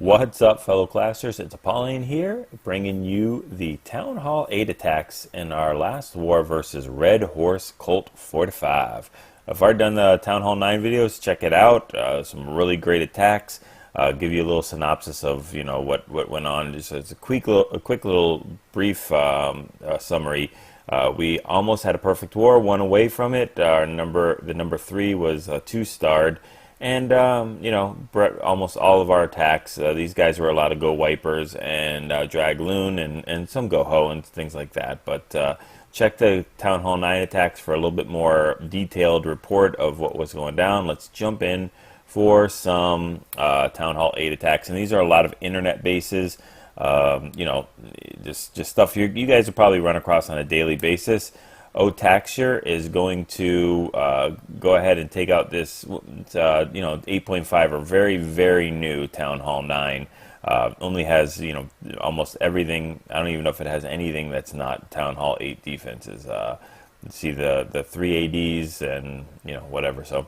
What's up, fellow classers? It's Apollyon here, bringing you the Town Hall 8 attacks in our last war versus RedHorseColt45. I've already done the Town Hall 9 videos. Check it out. Some really great attacks. Give you a little synopsis of what went on. Just as a quick little brief summary. We almost had a perfect war, one away from it. The number 3 was 2-starred. And, almost all of our attacks, these guys were a lot of Go Wipers and Dragloon and some GoHo and things like that. But check the Town Hall 9 attacks for a little bit more detailed report of what was going down. Let's jump in for some Town Hall 8 attacks. And these are a lot of internet bases, just stuff you guys will probably run across on a daily basis. Otaxure is going to go ahead and take out this 8.5 or very, very new Town Hall 9. Only has almost everything. I don't even know if it has anything that's not Town Hall 8 defenses. See the 3 ADs and whatever. So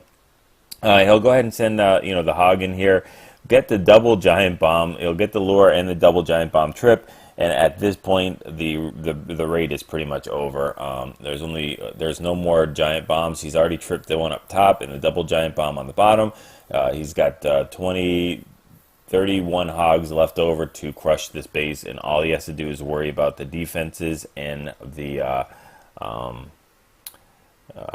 he'll go ahead and send the Hog in here. Get the double giant bomb. He'll get the lure and the double giant bomb trip. And at this point, the raid is pretty much over. There's no more giant bombs. He's already tripped the one up top and the double giant bomb on the bottom. He's got 31 hogs left over to crush this base, and all he has to do is worry about the defenses and the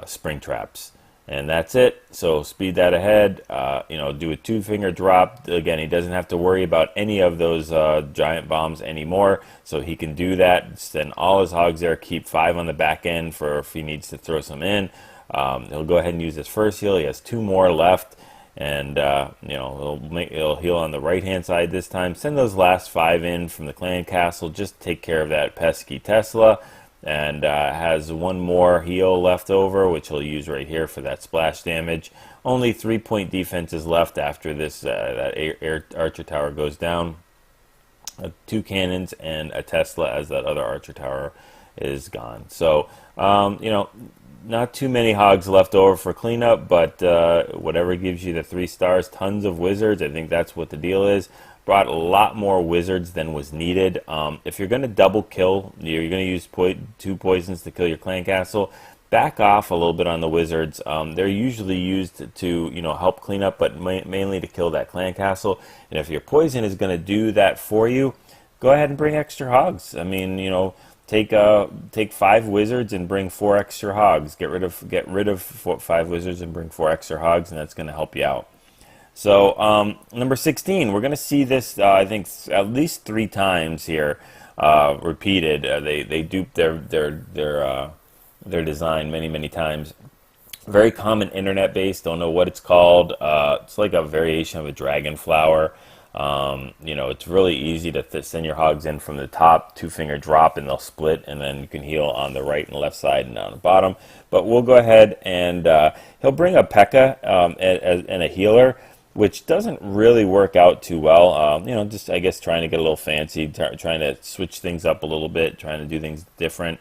spring traps. And that's it. So speed that ahead. Do a 2-finger drop. Again, he doesn't have to worry about any of those giant bombs anymore. So he can do that. Send all his hogs there. Keep 5 on the back end for if he needs to throw some in. He'll go ahead and use his first heal. He has 2 more left, and he'll heal on the right hand side this time. Send those last 5 in from the clan castle. Just take care of that pesky Tesla. And has 1 more heal left over, which he'll use right here for that splash damage. Only 3-point defenses left after this. That archer tower goes down. 2 cannons and a Tesla as that other archer tower is gone. So not too many hogs left over for cleanup, but whatever gives you the 3 stars. Tons of wizards. I think that's what the deal is. Brought a lot more wizards than was needed. If you're going to double kill, you're going to use 2 poisons to kill your clan castle. Back off a little bit on the wizards. They're usually used to help clean up, but mainly to kill that clan castle. And if your poison is going to do that for you, go ahead and bring extra hogs. I mean, take 5 wizards and bring 4 extra hogs. Get rid of 5 wizards and bring 4 extra hogs, and that's going to help you out. So number 16, we're going to see this I think at least 3 times here repeated. They duped their design many times. Very common internet base. Don't know what it's called. It's like a variation of a dragon flower. It's really easy to send your hogs in from the top, 2-finger drop, and they'll split, and then you can heal on the right and left side and on the bottom. But we'll go ahead and he'll bring a P.E.K.K.A. and a healer, which doesn't really work out too well. Just I guess trying to get a little fancy, trying to switch things up a little bit, trying to do things different.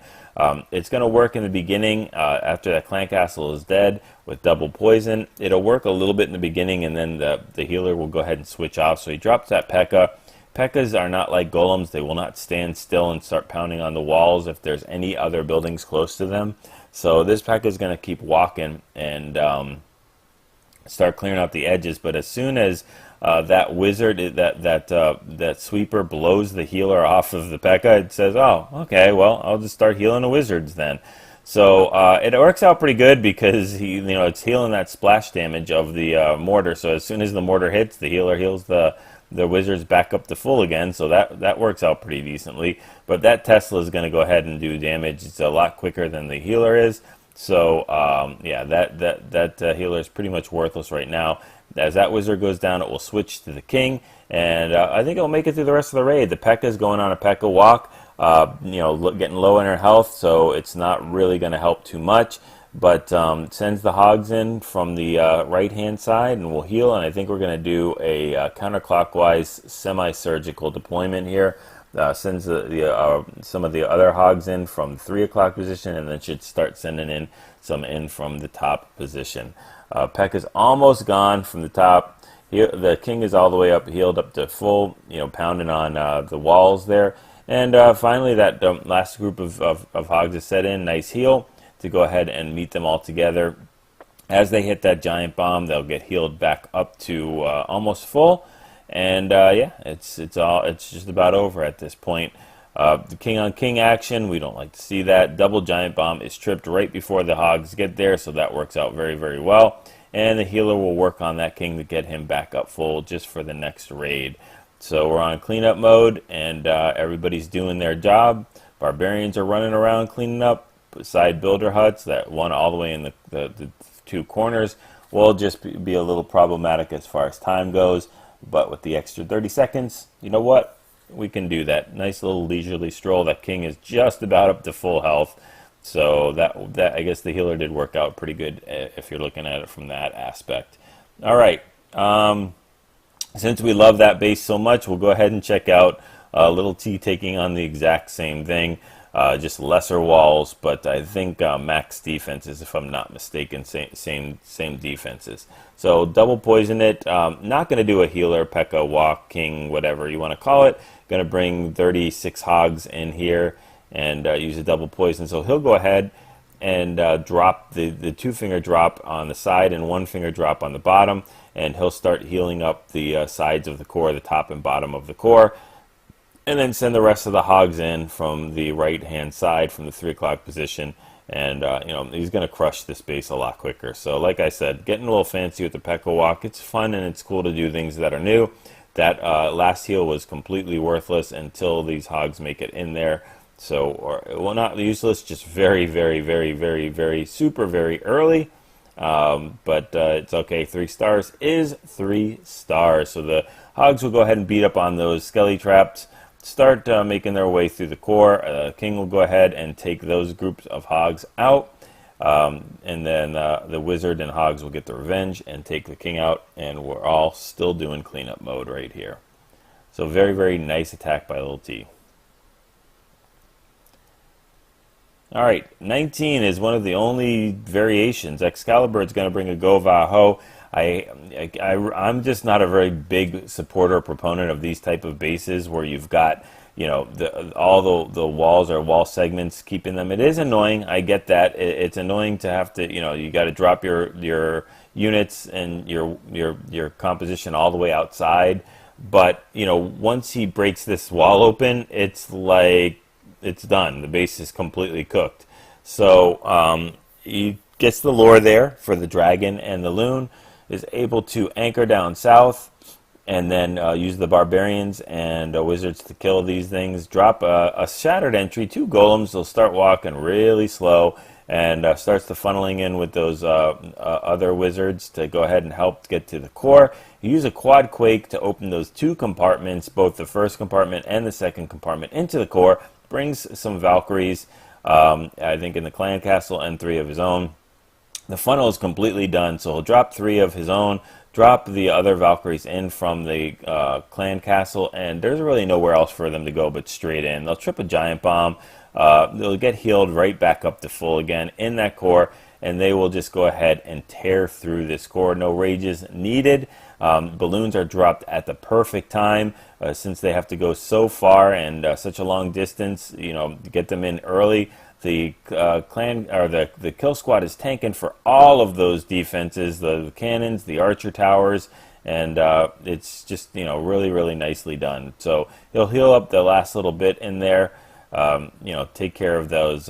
It's going to work in the beginning after that clan castle is dead with double poison. It'll work a little bit in the beginning, and then the healer will go ahead and switch off. So he drops that P.E.K.K.A. P.E.K.K.A.s are not like golems. They will not stand still and start pounding on the walls if there's any other buildings close to them. So this P.E.K.K.A. is going to keep walking and start clearing out the edges. But as soon as that wizard, that sweeper blows the healer off of the P.E.K.K.A., it says, oh, okay, well, I'll just start healing the wizards then. So it works out pretty good because it's healing that splash damage of the mortar. So as soon as the mortar hits, the healer heals the wizards back up to full again. So that works out pretty decently. But that Tesla is going to go ahead and do damage. It's a lot quicker than the healer is. So yeah, that healer is pretty much worthless right now. As that wizard goes down, it will switch to the king, and I think it'll make it through the rest of the raid. The P.E.K.K.A. is going on a P.E.K.K.A. walk, getting low in her health, so it's not really going to help too much. But sends the hogs in from the right-hand side, and we'll heal. And I think we're going to do a counterclockwise semi-surgical deployment here. Sends some of the other hogs in from the 3 o'clock position, and then should start sending in some in from the top position. P.E.K.K.A. is almost gone from the top. The king is all the way up, healed up to full, pounding on the walls there. And finally, that last group of hogs is set in. Nice heal to go ahead and meet them all together. As they hit that giant bomb, they'll get healed back up to almost full. And yeah, it's just about over at this point. The king on king action, we don't like to see that. Double giant bomb is tripped right before the hogs get there, so that works out very, very well. And the healer will work on that king to get him back up full just for the next raid. So we're on cleanup mode, and everybody's doing their job. Barbarians are running around cleaning up. Side builder huts, that one all the way in the two corners, will just be a little problematic as far as time goes. But with the extra 30 seconds, you know what? We can do that. Nice little leisurely stroll. That king is just about up to full health. So that I guess the healer did work out pretty good if you're looking at it from that aspect. All right. Since we love that base so much, we'll go ahead and check out Little T taking on the exact same thing. Just lesser walls, but I think max defenses, if I'm not mistaken, same defenses. So double poison it. Not going to do a healer, P.E.K.K.A, walk, king, whatever you want to call it. Going to bring 36 hogs in here and use a double poison. So he'll go ahead and drop the two-finger drop on the side and one-finger drop on the bottom, and he'll start healing up the sides of the core, the top and bottom of the core. And then send the rest of the hogs in from the right-hand side, from the 3 o'clock position. And, he's going to crush this base a lot quicker. So, like I said, getting a little fancy with the P.E.K.K.A walk. It's fun and it's cool to do things that are new. That last heal was completely worthless until these hogs make it in there. So, well, not useless, just very, very, very, very, very, super, very early. But it's okay. 3 stars is 3 stars. So the hogs will go ahead and beat up on those skelly traps. Start making their way through the core. King will go ahead and take those groups of hogs out, and then the wizard and hogs will get the revenge and take the king out, and we're all still doing cleanup mode right here. So very, very nice attack by Little T. Alright, 19 is one of the only variations. Excalibur is going to bring a GoVaHo. I'm just not a very big supporter or proponent of these type of bases where you've got, all the walls or wall segments keeping them. It is annoying. I get that. It's annoying to have to, you got to drop your units and your composition all the way outside. But, once he breaks this wall open, it's like it's done. The base is completely cooked. So he gets the lore there for the dragon and the loon. Is able to anchor down south and then use the barbarians and wizards to kill these things. Drop a shattered entry, 2 golems. They'll start walking really slow and starts to funneling in with those other wizards to go ahead and help get to the core. You use a quad quake to open those 2 compartments, both the first compartment and the second compartment, into the core. Brings some Valkyries, I think in the clan castle, and 3 of his own. The funnel is completely done, so he'll drop 3 of his own, drop the other Valkyries in from the clan castle, and there's really nowhere else for them to go but straight in. They'll trip a giant bomb. They'll get healed right back up to full again in that core, and they will just go ahead and tear through this core. No rages needed. Balloons are dropped at the perfect time since they have to go so far and such a long distance, to get them in early. The clan or the kill squad is tanking for all of those defenses, the cannons, the archer towers, and it's just really, really nicely done. So he'll heal up the last little bit in there, take care of those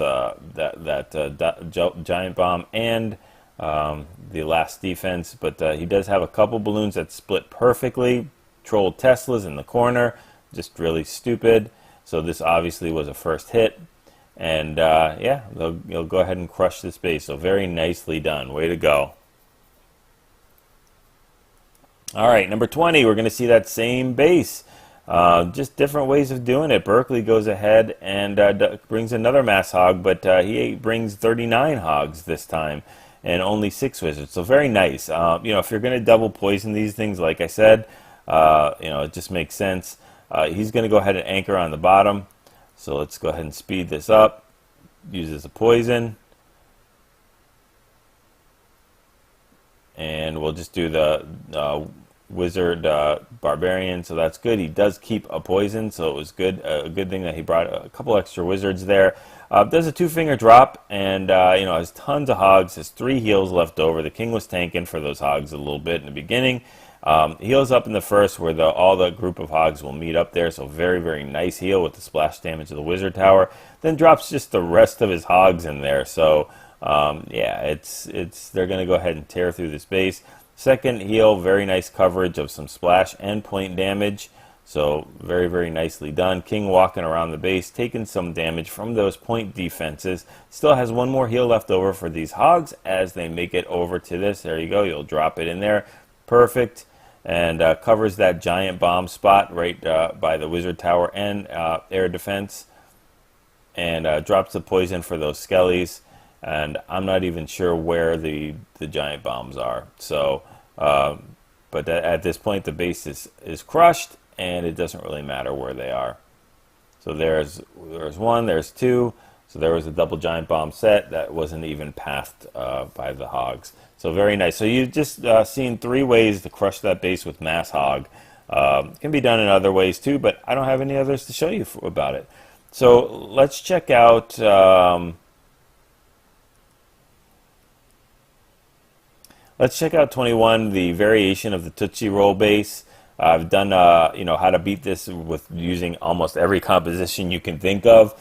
giant bomb and the last defense. But he does have a couple balloons that split perfectly. Troll Teslas in the corner, just really stupid. So this obviously was a first hit. And, yeah, they'll go ahead and crush this base. So very nicely done. Way to go. All right, number 20, we're going to see that same base. Just different ways of doing it. Berkeley goes ahead and brings another mass hog, but he brings 39 hogs this time and only 6 wizards. So very nice. If you're going to double poison these things, like I said, it just makes sense. He's going to go ahead and anchor on the bottom. So let's go ahead and speed this up. Uses a poison. And we'll just do the wizard barbarian, so that's good. He does keep a poison, so it was good. A good thing that he brought a couple extra wizards there. Does a 2-finger drop, and has tons of hogs. Has 3 heals left over. The king was tanking for those hogs a little bit in the beginning. Heals up in the first, where all the group of hogs will meet up there. So very, very nice heal with the splash damage of the wizard tower. Then drops just the rest of his hogs in there. So yeah, they're going to go ahead and tear through this base. Second heal, very nice coverage of some splash and point damage. So very, very nicely done. King walking around the base, taking some damage from those point defenses. Still has 1 more heal left over for these hogs as they make it over to this. There you go. You'll drop it in there. Perfect. And covers that giant bomb spot right by the wizard tower and air defense. And drops the poison for those skellies. And I'm not even sure where the giant bombs are. So, but at this point, the base is crushed, and it doesn't really matter where they are. So there's 1, there's 2. So there was a double giant bomb set that wasn't even passed by the hogs. So very nice. So you've just seen 3 ways to crush that base with mass hog. It can be done in other ways too, but I don't have any others to show you about it. So let's check out. Let's check out 21, the variation of the Tootsie Roll base. I've done, how to beat this with using almost every composition you can think of.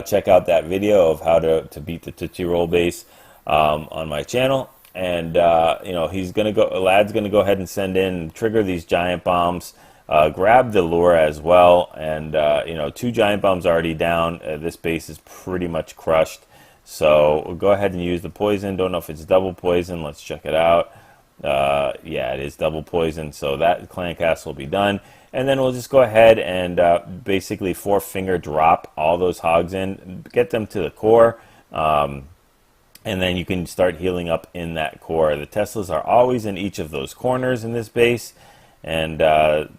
Check out that video of how to beat the Tootsie Roll base on my channel. And, lad's going to go ahead and send in, trigger these giant bombs, grab the lure as well. And, 2 giant bombs already down. This base is pretty much crushed. So we'll go ahead and use the poison. Don't know if it's double poison. Let's check it out. Yeah, it is double poison. So that clan castle will be done. And then we'll just go ahead and basically 4-finger drop all those hogs in. Get them to the core. And then you can start healing up in that core. The Teslas are always in each of those corners in this base. And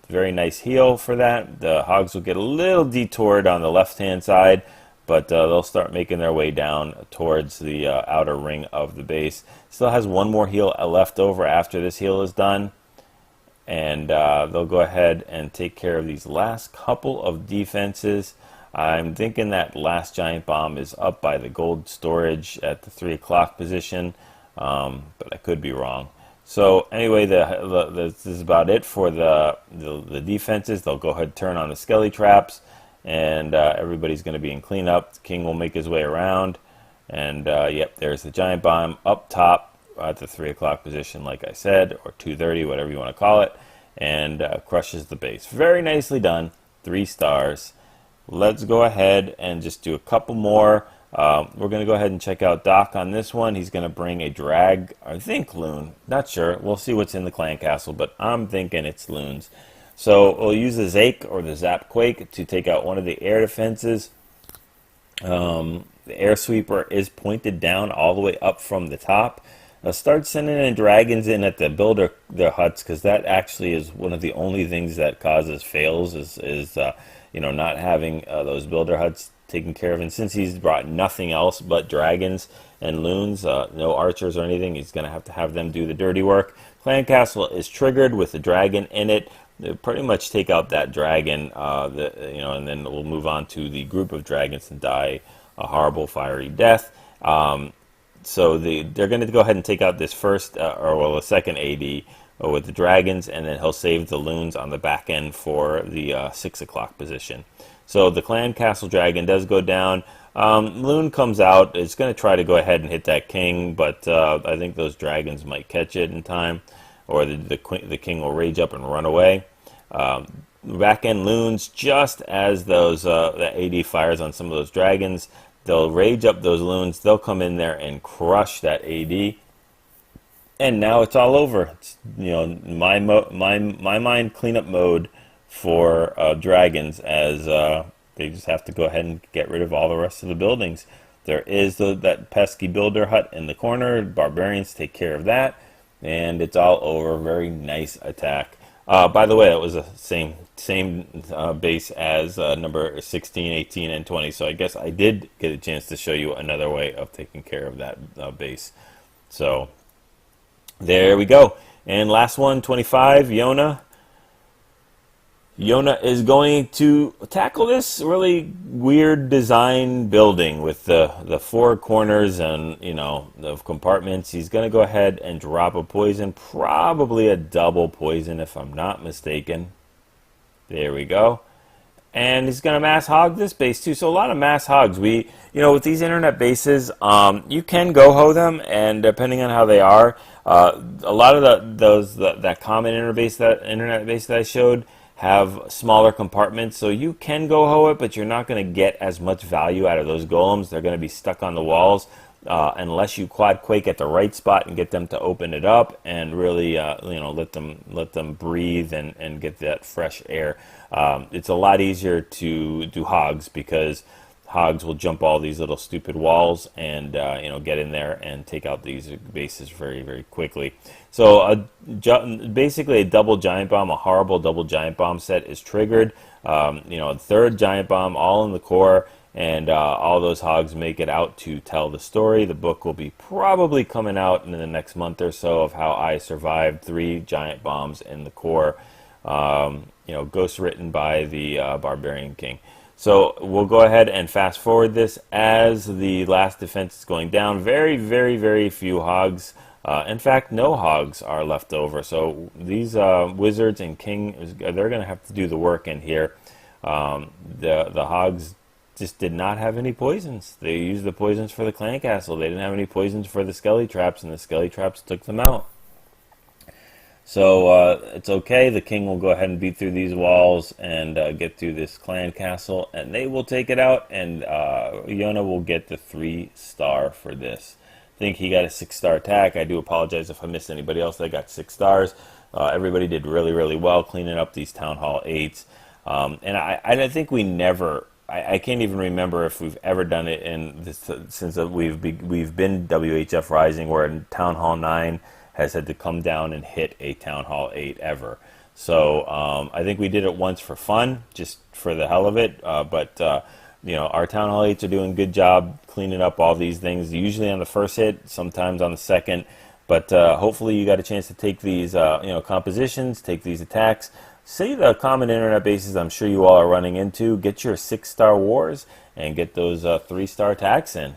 very nice heal for that. The hogs will get a little detoured on the left-hand side, but they'll start making their way down towards the outer ring of the base. Still has 1 more heal left over after this heal is done. And they'll go ahead and take care of these last couple of defenses. I'm thinking that last giant bomb is up by the gold storage at the 3 o'clock position, but I could be wrong. So anyway, this is about it for the defenses. They'll go ahead and turn on the skelly traps. And everybody's going to be in cleanup. The king will make his way around. And, yep, there's the giant bomb up top at the 3 o'clock position, like I said, or 2:30, whatever you want to call it, and crushes the base. Very nicely done. 3 stars. Let's go ahead and just do a couple more. We're going to go ahead and check out Doc on this one. He's going to bring a drag, I think loon. Not sure. We'll see what's in the clan castle, but I'm thinking it's loons. So we'll use the Zake or the Zap Quake to take out one of the air defenses. The air sweeper is pointed down all the way up from the top. Start sending in dragons in at the builder their huts, because that actually is one of the only things that causes fails is not having those builder huts taken care of. And since he's brought nothing else but dragons and loons, no archers or anything, he's going to have them do the dirty work. Clan Castle is triggered with the dragon in it. They pretty much take out that dragon, and then we'll move on to the group of dragons and die a horrible fiery death. So they're going to go ahead and take out this the second AD with the dragons, and then he'll save the loons on the back end for the 6 o'clock position. So the clan castle dragon does go down. Loon comes out. It's going to try to go ahead and hit that king, but I think those dragons might catch it in time, or the king will rage up and run away. Back end loons, just as the AD fires on some of those dragons, they'll rage up those loons. They'll come in there and crush that AD. And now it's all over. It's, my mind cleanup mode for dragons, as they just have to go ahead and get rid of all the rest of the buildings. There is that pesky builder hut in the corner. Barbarians take care of that, and it's all over. Very nice attack. By the way, that was the same base as number 16, 18, and 20. So I guess I did get a chance to show you another way of taking care of that base. So there we go. And last one, 25, Yona. Yona is going to tackle this really weird design building with the four corners and, you know, the compartments. He's going to go ahead and drop a poison, probably a double poison if I'm not mistaken. There we go. And he's going to mass hog this base too. So a lot of mass hogs. You know, with these internet bases, you can GoHo them, and depending on how they are, a lot of that common internet base that I showed have smaller compartments, so you can GoHo it, but you're not going to get as much value out of those golems. They're going to be stuck on the walls unless you quad quake at the right spot and get them to open it up and really you know, let them breathe and get that fresh air. It's a lot easier to do hogs because hogs will jump all these little stupid walls and you know, get in there and take out these bases very, very quickly. So basically a double giant bomb, a horrible double giant bomb set is triggered. You know, a third giant bomb all in the core, and all those hogs make it out to tell the story. The book will be probably coming out in the next month or so of how I survived 3 giant bombs in the core. You know, ghost written by the Barbarian King. So we'll go ahead and fast forward this as the last defense is going down. Very, very, very few hogs. In fact, no hogs are left over. So these wizards and king, they're going to have to do the work in here. The hogs just did not have any poisons. They used the poisons for the clan castle. They didn't have any poisons for the skelly traps, and the skelly traps took them out. So it's okay. The king will go ahead and beat through these walls and get through this clan castle, and they will take it out, and Yona will get the 3-star for this. I think he got a 6-star attack. I do apologize if I missed anybody else that got 6 stars. Everybody did really, really well cleaning up these Town Hall 8s. And I think we never... I can't even remember if we've ever done it in this, since we've been WHF Rising, where in Town Hall 9 has had to come down and hit a Town Hall 8 ever. So I think we did it once for fun, just for the hell of it. But you know, our Town Hall 8s are doing a good job cleaning up all these things, usually on the first hit, sometimes on the second. But hopefully you got a chance to take these you know, compositions, take these attacks. See the common internet bases I'm sure you all are running into. Get your 6-star wars and get those 3-star attacks in.